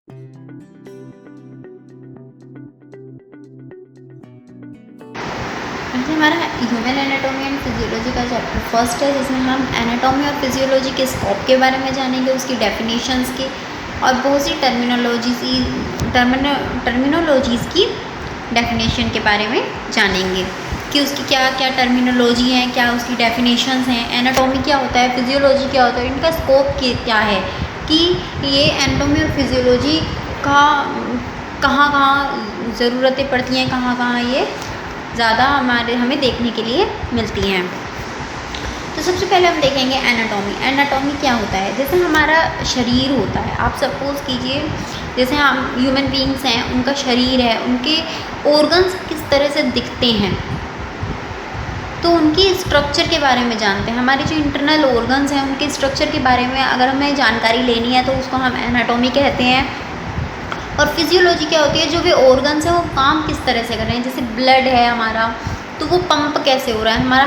आज हमारा human anatomy and physiology का चैप्टर फर्स्ट है, जिसमें हम एनाटॉमी और फिजियोलॉजी के स्कोप के बारे में जानेंगे, उसकी डेफिनेशंस के और बहुत सी टर्मिनोलॉजीज़ की डेफिनेशन के बारे में जानेंगे कि उसकी क्या क्या टर्मिनोलॉजी है, क्या उसकी डेफिनेशंस हैं, एनाटॉमी क्या होता है, फिजियोलॉजी क्या होता है, इनका स्कोप क्या है, कि ये एनाटॉमी और फिजियोलॉजी का कहाँ कहाँ ज़रूरतें पड़ती हैं, कहाँ कहाँ ये ज़्यादा हमें देखने के लिए मिलती हैं। तो सबसे पहले हम देखेंगे एनाटॉमी। एनाटॉमी क्या होता है? जैसे हमारा शरीर होता है, आप सपोज़ कीजिए जैसे हम ह्यूमन बीइंग्स हैं, उनका शरीर है, उनके ऑर्गन्स किस तरह से दिखते हैं, तो उनकी स्ट्रक्चर के बारे में जानते हैं। हमारे जो इंटरनल ऑर्गन्स हैं उनके स्ट्रक्चर के बारे में अगर हमें जानकारी लेनी है तो उसको हम एनाटॉमी कहते हैं। और फिजियोलॉजी क्या होती है? जो भी ऑर्गन्स हैं वो काम किस तरह से कर रहे हैं, जैसे ब्लड है हमारा, तो वो पंप कैसे हो रहा है, हमारा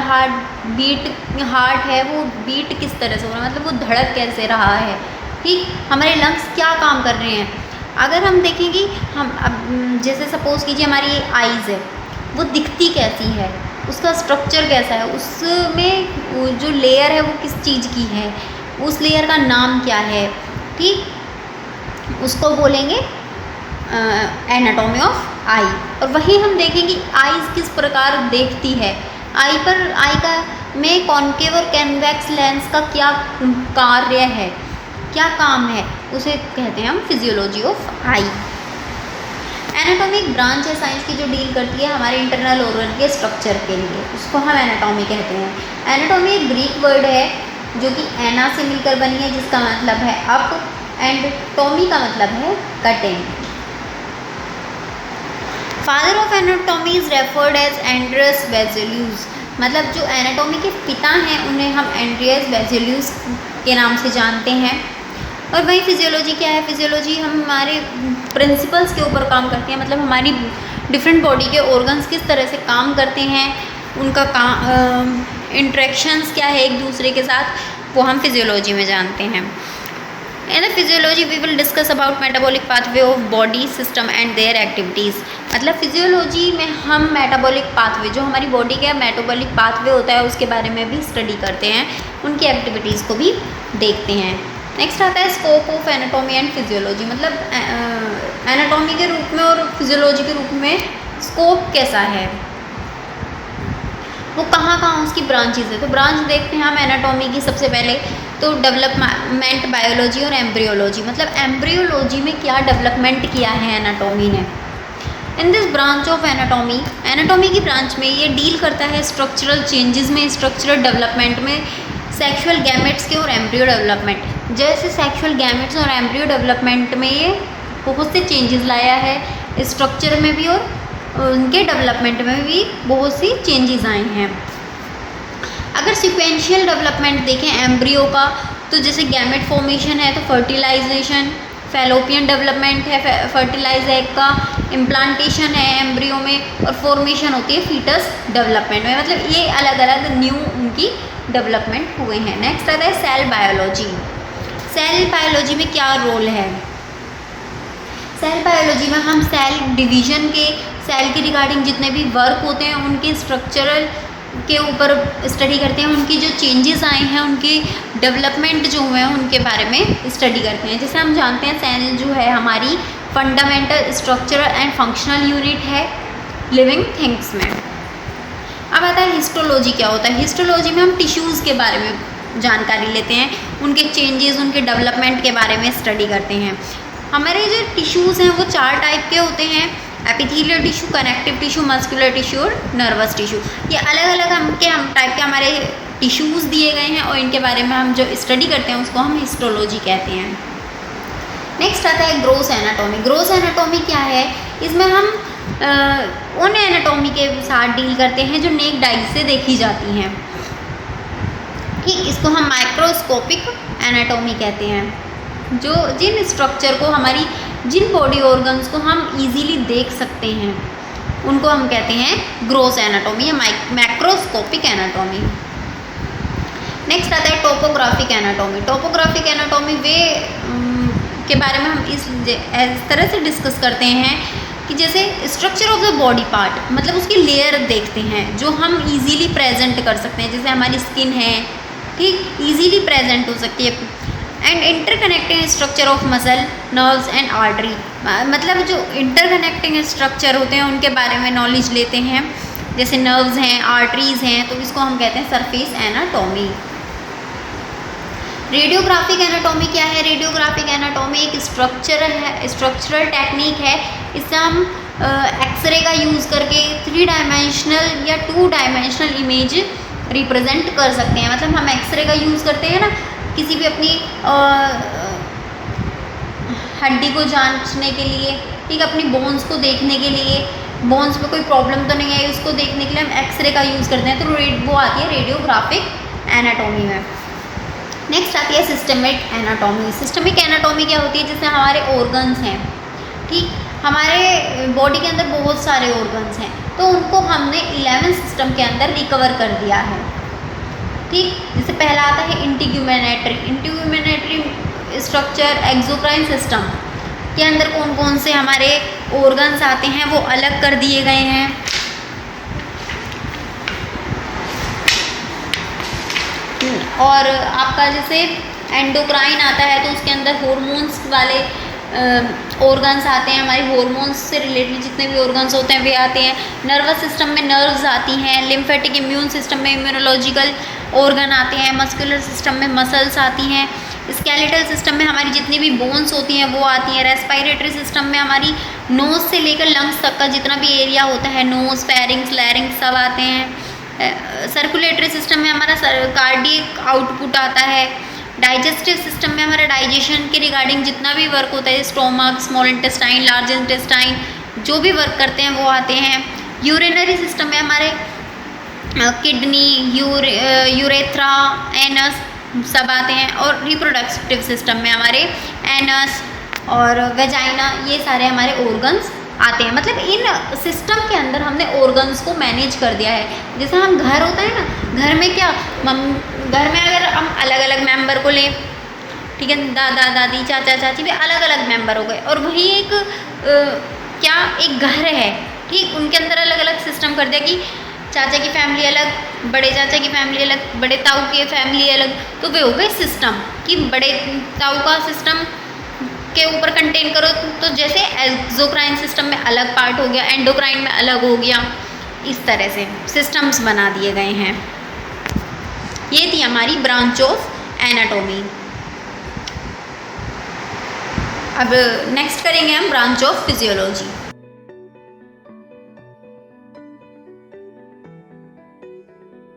हार्ट है वो बीट किस तरह से हो रहा है, मतलब वो धड़क कैसे रहा है, ठीक, हमारे लंग्स क्या काम कर रहे हैं। अगर हम देखेंगे हम अब जैसे सपोज़ कीजिए हमारी आइज़ है, वो दिखती कैसी है, उसका स्ट्रक्चर कैसा है, उसमें जो लेयर है वो किस चीज़ की है, उस लेयर का नाम क्या है, ठीक, उसको बोलेंगे एनाटॉमी ऑफ आई। और वही हम देखेंगे आईज किस प्रकार देखती है, आई का में कॉन्केव और कन्वेक्स लेंस का क्या कार्य है, क्या काम है, उसे कहते हैं हम फिजियोलॉजी ऑफ आई। एनाटॉमी एक ब्रांच है साइंस की जो डील करती है हमारे इंटरनल ऑर्गन के स्ट्रक्चर के लिए, उसको हम एनाटॉमी कहते हैं। एनाटॉमी एक ग्रीक वर्ड है जो कि एना से मिलकर बनी है, जिसका मतलब है अप, एंड टॉमी का मतलब है cutting. Father of anatomy is referred as Andreas Vesalius, मतलब जो एनाटॉमी के पिता हैं उन्हें हम एंड्रियस बेज़ेलियस के नाम से जानते हैं। और वही फिजियोलॉजी क्या है? फिजियोलॉजी हम हमारे प्रिंसिपल्स के ऊपर काम करते हैं, मतलब हमारी डिफरेंट बॉडी के ऑर्गन्स किस तरह से काम करते हैं, उनका इंट्रैक्शंस क्या है एक दूसरे के साथ, वो हम फिजियोलॉजी में जानते हैं। In the physiology we will discuss about metabolic pathway of body system and their activities। मतलब फिजियोलॉजी में हम मेटाबॉलिक पाथवे, जो हमारी बॉडी का मेटाबॉलिक पाथवे होता है, उसके बारे में भी स्टडी करते हैं, उनकी एक्टिविटीज़ को भी देखते हैं। नेक्स्ट आता है scope of anatomy and physiology, मतलब एनाटॉमी के रूप में और फिजियोलॉजी के रूप में स्कोप कैसा है, वो कहाँ कहाँ उसकी ब्रांचेज है। तो ब्रांच देखते हैं हम एनाटॉमी की सबसे पहले, तो डेवलपमेंट बायोलॉजी और एम्ब्रियोलॉजी, मतलब एम्ब्रियोलॉजी में क्या डेवलपमेंट किया है एनाटॉमी ने। In this branch of anatomy, anatomy की ब्रांच में ये डील करता है स्ट्रक्चरल चेंजेस में, स्ट्रक्चरल डेवलपमेंट में, सेक्सुअल गैमेट्स के और एम्ब्रियो डेवलपमेंट। जैसे सेक्सुअल गैमेट्स और एम्ब्रियो डेवलपमेंट में ये बहुत से चेंजेस लाया है, स्ट्रक्चर में भी और उनके डेवलपमेंट में भी बहुत सी चेंजेस आए हैं। अगर सिक्वेंशियल डेवलपमेंट देखें एम्ब्रियो का, तो जैसे गैमेट फॉर्मेशन है तो फर्टिलाइजेशन, फैलोपियन डेवलपमेंट है फर्टिलाइज एग का, इम्प्लांटेशन है एम्ब्रियो में, और फॉर्मेशन होती है फीटस डेवलपमेंट में, मतलब ये अलग अलग न्यू उनकी डेवलपमेंट हुए हैं। नेक्स्ट आता है सेल बायोलॉजी। सेल बायोलॉजी में क्या रोल है? सेल बायोलॉजी में हम सेल डिवीजन के, सेल के रिगार्डिंग जितने भी वर्क होते हैं उनके स्ट्रक्चरल के ऊपर स्टडी करते हैं, उनकी जो चेंजेस आए हैं, उनके डेवलपमेंट जो हुए हैं उनके बारे में स्टडी करते हैं। जैसे हम जानते हैं सेल जो है हमारी fundamental structural and functional unit है लिविंग थिंग्स में। अब आता है हिस्टोलॉजी क्या होता है? हिस्टोलॉजी में हम टिश्यूज़ के बारे में जानकारी लेते हैं, उनके चेंजेस, उनके डेवलपमेंट के बारे में स्टडी करते हैं। हमारे जो टिश्यूज़ हैं वो 4 टाइप के होते हैं, epithelial tissue, connective tissue, muscular tissue और नर्वस टिश्यू। ये अलग अलग हम टाइप के हमारे टिश्यूज़ दिए गए हैं और इनके बारे में हम जो स्टडी करते हैं उसको हम हिस्टोलॉजी कहते हैं। नेक्स्ट आता है ग्रोस एनाटॉमी। ग्रोस एनाटॉमी क्या है? इसमें हम उन एनाटॉमी के साथ डील करते हैं जो नेक्ड आई से देखी जाती हैं, ठीक, इसको हम माइक्रोस्कोपिक एनाटॉमी कहते हैं, जो जिन स्ट्रक्चर को हमारी जिन बॉडी ऑर्गन्स को हम इजीली देख सकते हैं उनको हम कहते हैं ग्रोस एनाटॉमी या मैक्रोस्कोपिक एनाटॉमी। नेक्स्ट आता है टोपोग्राफिक एनाटॉमी। टोपोग्राफिक एनाटॉमी वे के बारे में हम इस तरह से डिस्कस करते हैं कि जैसे structure of the body part, मतलब उसकी लेयर देखते हैं जो हम इजीली प्रेजेंट कर सकते हैं, जैसे हमारी स्किन है, ठीक, इजीली प्रेजेंट हो सकती है। And interconnecting structure of muscle, nerves and artery, मतलब जो इंटरकनेक्टिंग स्ट्रक्चर होते हैं उनके बारे में नॉलेज लेते हैं, जैसे नर्व्स हैं, आर्टरीज हैं, तो इसको हम कहते हैं सरफेस एनाटॉमी। रेडियोग्राफिक एनाटॉमी क्या है? रेडियोग्राफिक एनाटॉमी एक स्ट्रक्चरल टेक्निक है। इससे हम एक्सरे का यूज़ करके 3 डायमेंशनल या 2 डायमेंशनल इमेज रिप्रेजेंट कर सकते हैं। मतलब हम एक्सरे का यूज़ करते हैं ना किसी भी अपनी हड्डी को जांचने के लिए, ठीक, अपनी बोन्स को देखने के लिए, बोन्स में कोई प्रॉब्लम तो नहीं है उसको देखने के लिए हम एक्सरे का यूज़ करते हैं, तो वो आती है रेडियोग्राफिक एनाटॉमी में। नेक्स्ट आती है सिस्टमिक एनाटॉमी। सिस्टमिक एनाटॉमी क्या होती है? जैसे हमारे ऑर्गन्स हैं, ठीक, हमारे बॉडी के अंदर बहुत सारे ऑर्गन्स हैं, तो उनको हमने 11 सिस्टम के अंदर रिकवर कर दिया है, ठीक। जैसे पहला आता है इंटीग्यूमेनेटरी स्ट्रक्चर, एक्सोक्राइन सिस्टम के अंदर कौन कौन से हमारे ऑर्गन्स आते हैं वो अलग कर दिए गए हैं। और आपका जैसे एंडोक्राइन आता है तो उसके अंदर हॉर्मोन्स वाले ऑर्गन्स आते हैं, हमारे हॉर्मोन्स से रिलेटेड जितने भी ऑर्गन्स होते हैं वे आते हैं। नर्वस सिस्टम में नर्व्स आती हैं, लिम्फेटिक इम्यून सिस्टम में इम्यूनोलॉजिकल ऑर्गन आते हैं, मस्कुलर सिस्टम में मसल्स आती हैं, स्केलेटल सिस्टम में हमारी जितनी भी बोन्स होती हैं वो आती हैं, रेस्पिरेटरी सिस्टम में हमारी नोज़ से लेकर लंग्स तक का जितना भी एरिया होता है, नोज़, फेरिंग्स, लैरिंग्स सब आते हैं। सर्कुलेटरी सिस्टम में हमारा कार्डियक आउटपुट आता है। डाइजेस्टिव सिस्टम में हमारा डाइजेशन के रिगार्डिंग जितना भी वर्क होता है, stomach, small intestine, large intestine, जो भी वर्क करते हैं वो आते हैं। यूरिनरी सिस्टम में हमारे किडनी, यूरेथ्रा, एनस सब आते हैं। और रिप्रोडक्टिव सिस्टम में हमारे एनस और वेजाइना, ये सारे हमारे ऑर्गन्स आते हैं। मतलब इन सिस्टम के अंदर हमने ऑर्गन्स को मैनेज कर दिया है। जैसे हम घर होता है ना, घर में क्या घर में अगर हम अलग अलग मेंबर को लें, ठीक है, दादा दादी, चाचा चाची भी अलग अलग मेंबर हो गए, और वही एक एक घर है, ठीक, उनके अंदर अलग अलग सिस्टम कर दिया कि चाचा की फैमिली अलग, बड़े चाचा की फैमिली अलग, बड़े ताऊ की फैमिली अलग, तो वे हो गए सिस्टम कि बड़े ताऊ का सिस्टम के ऊपर कंटेन करो, तो जैसे एक्सोक्राइन सिस्टम में अलग पार्ट हो गया, एंडोक्राइन में अलग हो गया, इस तरह से सिस्टम्स बना दिए गए हैं। ये थी हमारी ब्रांच ऑफ एनाटॉमी। अब नेक्स्ट करेंगे हम ब्रांच ऑफ फिजियोलॉजी।